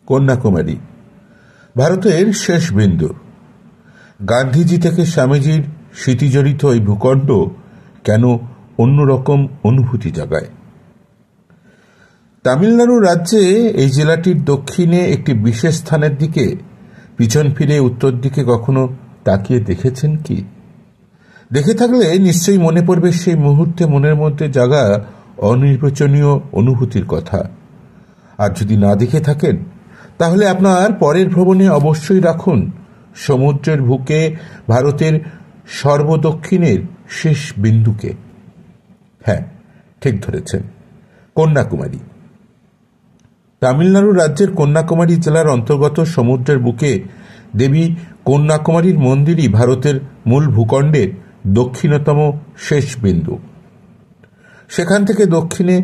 কন্যাকুমারী ভারতের শেষ বিন্দু। গান্ধীজি থেকে স্বামীজির স্মৃতিজড়িত এই ভূখণ্ড কেন অন্যরকম অনুভূতি জাগায়। তামিলনাড়ু রাজ্যে এই জেলাটির দক্ষিণে একটি বিশেষ স্থানের দিকে পিছন ফিরে উত্তর দিকে কখনো তাকিয়ে দেখেছেন কি? দেখে থাকলে নিশ্চয়ই মনে পড়বে সেই মুহূর্তে মনের মধ্যে জাগা অনির্বচনীয় অনুভূতির কথা। আর যদি না দেখে থাকেন তাহলে আপনার পরের ভ্রমণে অবশ্যই রাখুন সমুদ্রের বুকে ভারতের সর্বদক্ষিণের শেষ বিন্দুকে। হ্যাঁ, ঠিক ধরেছেন, কন্যাকুমারী। তামিলনাড়ু রাজ্যের কন্যাকুমারী জেলার অন্তর্গত সমুদ্রের বুকে দেবী কন্যাকুমারীর মন্দিরই ভারতের মূল ভূখণ্ডের দক্ষিণতম শেষ বিন্দু। সেখান থেকে দক্ষিণে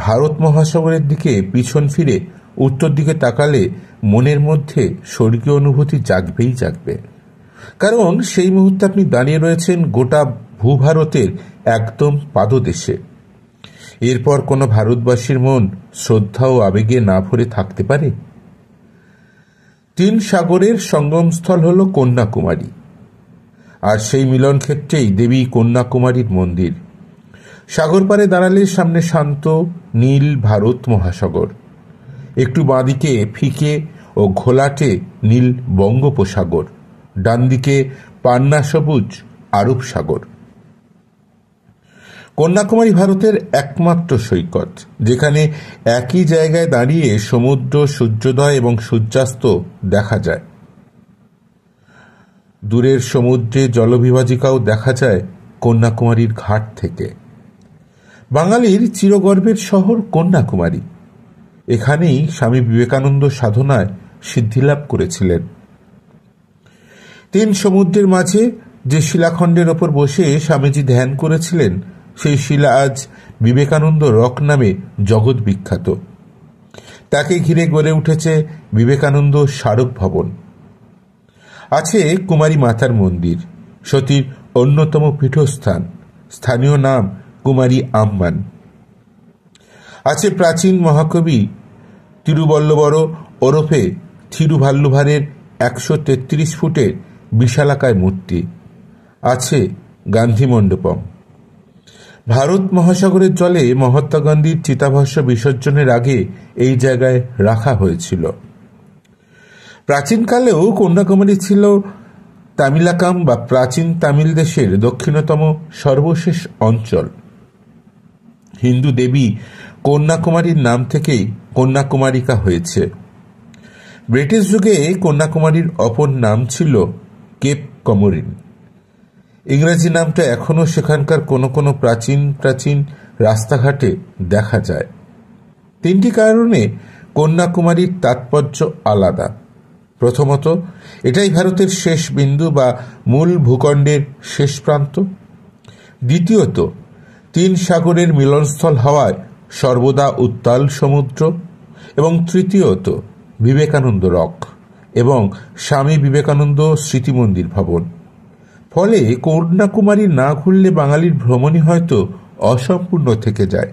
ভারত মহাসাগরের দিকে পিছন ফিরে উত্তর দিকে তাকালে মনের মধ্যে স্বর্গীয় অনুভূতি জাগবেই জাগবে। কারণ সেই মুহূর্তে আপনি দাঁড়িয়ে রয়েছেন গোটা ভূভারতের একদম পাদদেশে। এরপর কোনো ভারতবাসীর মন শ্রদ্ধা ও আবেগে না ভরে থাকতে পারে? 3 সাগরের সঙ্গমস্থল হল কন্যাকুমারী, আর সেই মিলন ক্ষেত্রেই দেবী কন্যাকুমারীর মন্দির। সাগর পাড়ে দাঁড়ালে সামনে শান্ত নীল ভারত মহাসাগর, একটু বাঁদিকে ফিকে ও ঘোলাটে নীল বঙ্গোপসাগর, ডান দিকে পান্না সবুজ আরব সাগর। কন্যাকুমারী ভারতের একমাত্র সৈকত যেখানে একই জায়গায় দাঁড়িয়ে সমুদ্র, সূর্যোদয় এবং সূর্যাস্ত দেখা যায়। দূরের সমুদ্রে জলবিভাজিকাও দেখা যায় কন্যাকুমারীর ঘাট থেকে। বাঙালির চিরগর্বের শহর কন্যাকুমারী। এখানেই স্বামী বিবেকানন্দ সাধনায় সিদ্ধিলাভ করেছিলেন। 3 সমুদ্রের মাঝে যে শিলাখণ্ডের ওপর বসে স্বামীজি ধ্যান করেছিলেন সেই শিলা আজ বিবেকানন্দ রক নামে জগৎ বিখ্যাত। তাকে ঘিরে গড়ে উঠেছে বিবেকানন্দ স্মারক ভবন। আছে কুমারী মাতার মন্দির, সতীর অন্যতম পীঠস্থান, স্থানীয় নাম কুমারী আম্মান। আছে প্রাচীন মহাকবি তিরুবল্লবর ওরফে থিরুভাল্লুভারের 133 ফুটের বিশালাকায় মূর্তি। আছে গান্ধী মণ্ডপম। ভারত মহাসাগরের জলে মহাত্মা গান্ধীর চিতাভস্ম বিসর্জনের আগে এই জায়গায় রাখা হয়েছিল। প্রাচীনকালেও কন্যাকুমারী ছিল তামিলাকাম বা প্রাচীন তামিল দেশের দক্ষিণতম সর্বশেষ অঞ্চল। হিন্দু দেবী কন্যাকুমারীর নাম থেকেই কন্যাকুমারিকা হয়েছে। ব্রিটিশ যুগে কন্যাকুমারীর অপর নাম ছিল কেপ কমোরিন। ইংরেজি নামটা এখনও সেখানকার কোনো কোনো প্রাচীন প্রাচীন রাস্তাঘাটে দেখা যায়। 3টি কারণে কন্যাকুমারীর তাৎপর্য আলাদা। প্রথমত, এটাই ভারতের শেষ বিন্দু বা মূল ভূখণ্ডের শেষ প্রান্ত। দ্বিতীয়ত, 3 সাগরের মিলনস্থল হওয়ায় সর্বদা উত্তাল সমুদ্র। এবং তৃতীয়ত, বিবেকানন্দ রক এবং স্বামী বিবেকানন্দ স্মৃতি মন্দির ভবন। ফলে কন্যাকুমারী না ঘুরলে বাঙালির ভ্রমণই হয়তো অসম্পূর্ণ থেকে যায়।